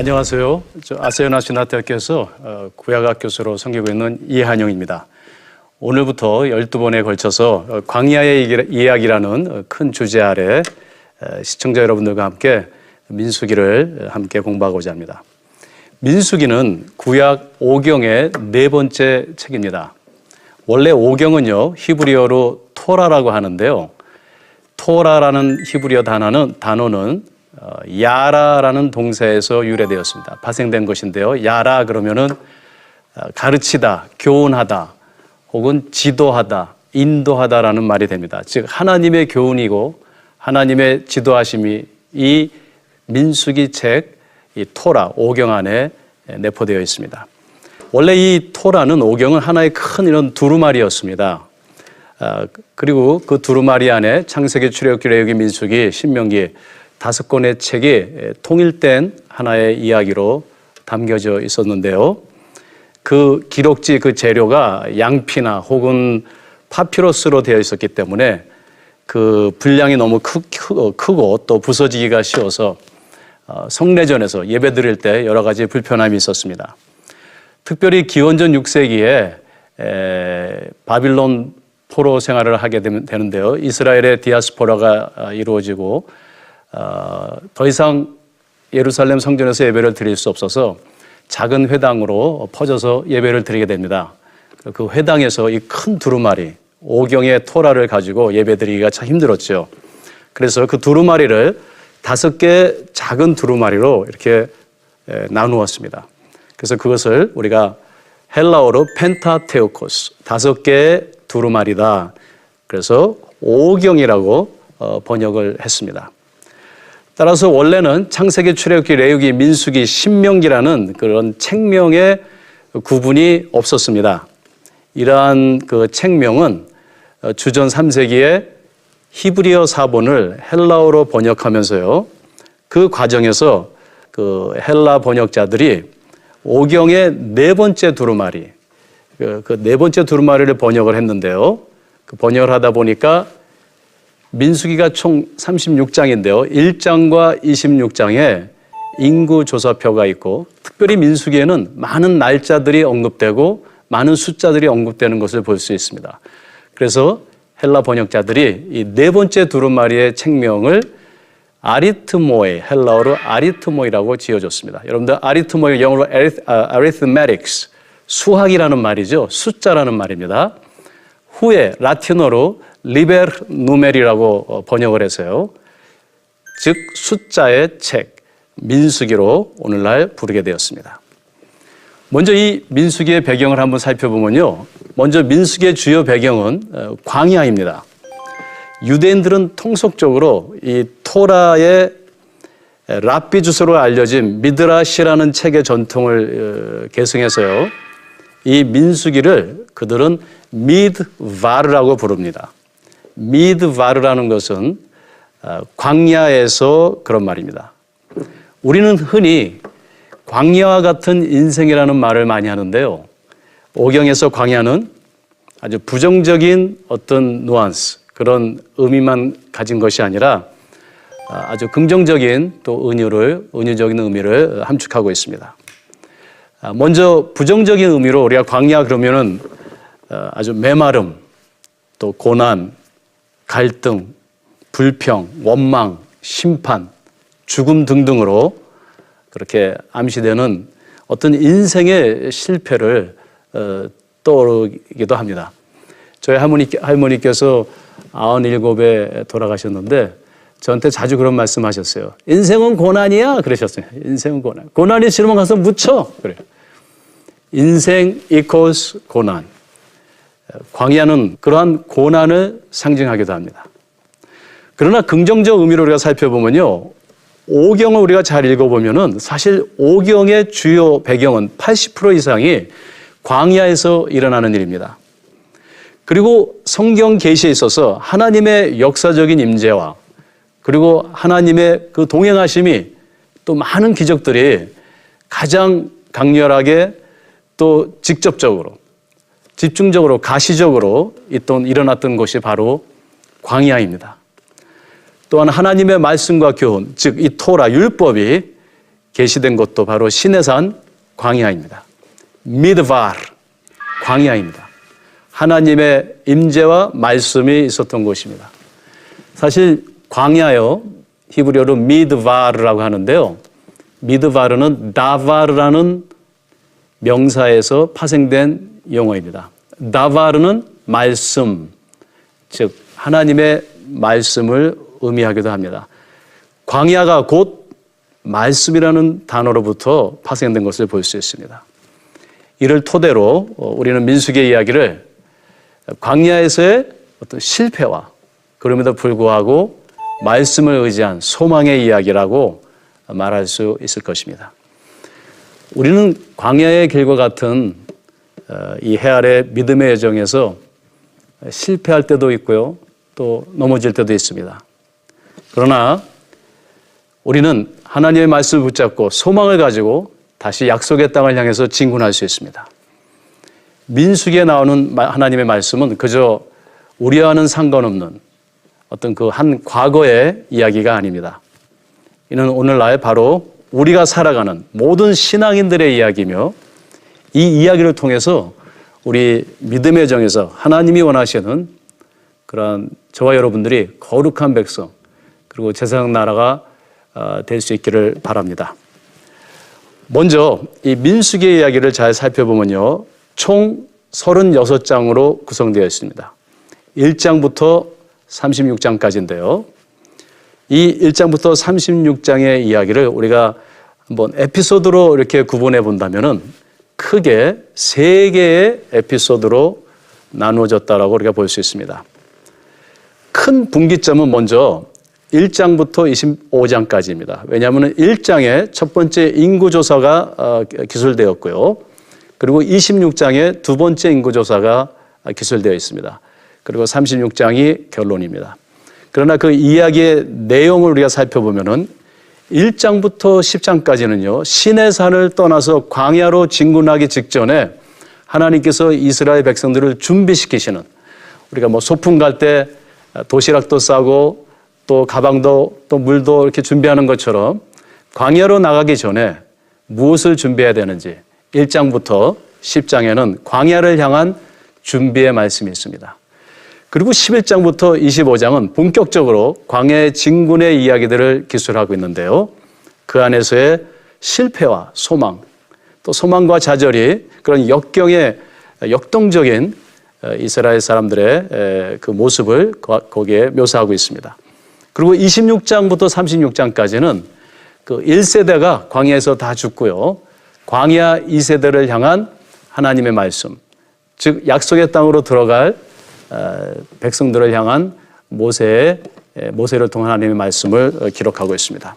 안녕하세요. 저 아세요나 신학대학교에서 구약학 교수로 섬기고 있는 이한용입니다. 오늘부터 12번에 걸쳐서 광야의 이야기라는 큰 주제 아래 시청자 여러분들과 함께 민수기를 함께 공부하고자 합니다. 민수기는 구약 5경의 네 번째 책입니다. 원래 5경은요, 히브리어로 토라라고 하는데요. 토라라는 히브리어 단어는 야라라는 동사에서 유래되었습니다. 파생된 것인데요. 야라 그러면은 가르치다, 교훈하다, 혹은 지도하다, 인도하다라는 말이 됩니다. 즉 하나님의 교훈이고 하나님의 지도하심이 이 민수기 책, 이 토라 5경 안에 내포되어 있습니다. 원래 이 토라는 5경은 하나의 큰 이런 두루마리였습니다. 그리고 그 두루마리 안에 창세기, 출애굽기, 레위기, 민수기, 신명기 5권의 책이 통일된 하나의 이야기로 담겨져 있었는데요. 그 기록지, 그 재료가 양피나 혹은 파피루스로 되어 있었기 때문에 그 분량이 너무 크고 또 부서지기가 쉬워서 성례전에서 예배 드릴 때 여러 가지 불편함이 있었습니다. 특별히 기원전 6세기에 바빌론 포로 생활을 하게 되는데요. 이스라엘의 디아스포라가 이루어지고 더 이상 예루살렘 성전에서 예배를 드릴 수 없어서 작은 회당으로 퍼져서 예배를 드리게 됩니다. 그 회당에서 이 큰 두루마리, 5경의 토라를 가지고 예배 드리기가 참 힘들었죠. 그래서 그 두루마리를 5개의 작은 두루마리로 이렇게 나누었습니다. 그래서 그것을 우리가 헬라어로 펜타테오코스, 5개의 두루마리다. 그래서 5경이라고 번역을 했습니다. 따라서 원래는 창세기, 출애굽기, 레위기, 민수기, 신명기라는 그런 책명의 구분이 없었습니다. 이러한 그 책명은 주전 3세기에 히브리어 사본을 헬라어로 번역하면서요. 그 과정에서 그 헬라 번역자들이 5경의 네 번째 두루마리, 그 네 번째 두루마리를 번역을 했는데요. 그 번역을 하다 보니까 민수기가 총 36장인데요. 1장과 26장에 인구조사표가 있고 특별히 민수기에는 많은 날짜들이 언급되고 많은 숫자들이 언급되는 것을 볼 수 있습니다. 그래서 헬라 번역자들이 이 네 번째 두루마리의 책명을 아리트모이, 헬라어로 아리트모이라고 지어줬습니다. 여러분들 아리트모이 영어로 arithmetics, 수학이라는 말이죠. 숫자라는 말입니다. 후에 라틴어로 리베르 누메리라고 번역을 해서요. 즉 숫자의 책, 민수기로 오늘날 부르게 되었습니다. 먼저 이 민수기의 배경을 한번 살펴보면요. 먼저 민수기의 주요 배경은 광야입니다. 유대인들은 통속적으로 이 토라의 랍비 주소로 알려진 미드라시라는 책의 전통을 계승해서요. 이 민수기를 그들은 미드바르라고 부릅니다. 미드바르라는 것은 광야에서 그런 말입니다. 우리는 흔히 광야와 같은 인생이라는 말을 많이 하는데요. 5경에서 광야는 아주 부정적인 어떤 누안스, 그런 의미만 가진 것이 아니라 아주 긍정적인 또 은유적인 의미를 함축하고 있습니다. 먼저 부정적인 의미로 우리가 광야 그러면은 아주 메마름, 또 고난, 갈등, 불평, 원망, 심판, 죽음 등등으로 그렇게 암시되는 어떤 인생의 실패를 떠오르기도 합니다. 저희 할머니께서 97에 돌아가셨는데 저한테 자주 그런 말씀하셨어요. 인생은 고난이야 그러셨어요. 인생은 고난. 고난이 싫으면 가서 묻혀 그래요. 인생 equals 고난. 광야는 그러한 고난을 상징하기도 합니다. 그러나 긍정적 의미로 우리가 살펴보면요. 5경을 우리가 잘 읽어보면은 사실 5경의 주요 배경은 80% 이상이 광야에서 일어나는 일입니다. 그리고 성경 계시에 있어서 하나님의 역사적인 임재와 그리고 하나님의 그 동행하심이 또 많은 기적들이 가장 강렬하게 또 직접적으로 집중적으로 가시적으로 일어났던 것이 바로 광야입니다. 또한 하나님의 말씀과 교훈, 즉 이 토라 율법이 계시된 곳도 바로 시내산 광야입니다. 미드바르 광야입니다. 하나님의 임재와 말씀이 있었던 곳입니다. 사실 광야요, 히브리어로 미드바르라고 하는데요. 미드바르는 다바르라는 명사에서 파생된 용어입니다. 다바르는 말씀, 즉 하나님의 말씀을 의미하기도 합니다. 광야가 곧 말씀이라는 단어로부터 파생된 것을 볼 수 있습니다. 이를 토대로 우리는 민수기의 이야기를 광야에서의 어떤 실패와 그럼에도 불구하고 말씀을 의지한 소망의 이야기라고 말할 수 있을 것입니다. 우리는 광야의 길과 같은 이 해 아래 믿음의 여정에서 실패할 때도 있고요, 또 넘어질 때도 있습니다. 그러나 우리는 하나님의 말씀을 붙잡고 소망을 가지고 다시 약속의 땅을 향해서 진군할 수 있습니다. 민수기에 나오는 하나님의 말씀은 그저 우리와는 상관없는 어떤 그 한 과거의 이야기가 아닙니다. 이는 오늘날 바로 우리가 살아가는 모든 신앙인들의 이야기며 이 이야기를 통해서 우리 믿음의 정에서 하나님이 원하시는 그런 저와 여러분들이 거룩한 백성 그리고 제사장 나라가 될 수 있기를 바랍니다. 먼저 이 민수기의 이야기를 잘 살펴보면요, 총 36장으로 구성되어 있습니다. 1장부터 36장까지인데요. 이 1장부터 36장의 이야기를 우리가 한번 에피소드로 이렇게 구분해 본다면은 크게 3개의 에피소드로 나누어졌다라고 우리가 볼 수 있습니다. 큰 분기점은 먼저 1장부터 25장까지입니다. 왜냐하면 1장에 첫 번째 인구조사가 기술되었고요. 그리고 26장에 두 번째 인구조사가 기술되어 있습니다. 그리고 36장이 결론입니다. 그러나 그 이야기의 내용을 우리가 살펴보면은 1장부터 10장까지는요, 시내산을 떠나서 광야로 진군하기 직전에 하나님께서 이스라엘 백성들을 준비시키시는, 우리가 뭐 소풍 갈 때 도시락도 싸고 또 가방도 또 물도 이렇게 준비하는 것처럼 광야로 나가기 전에 무엇을 준비해야 되는지 1장부터 10장에는 광야를 향한 준비의 말씀이 있습니다. 그리고 11장부터 25장은 본격적으로 광야의 진군의 이야기들을 기술하고 있는데요. 그 안에서의 실패와 소망, 또 소망과 좌절이 그런 역동적인 이스라엘 사람들의 그 모습을 거기에 묘사하고 있습니다. 그리고 26장부터 36장까지는 그 1세대가 광야에서 다 죽고요, 광야 2세대를 향한 하나님의 말씀, 즉 약속의 땅으로 들어갈 백성들을 향한 모세를 통한 하나님의 말씀을 기록하고 있습니다.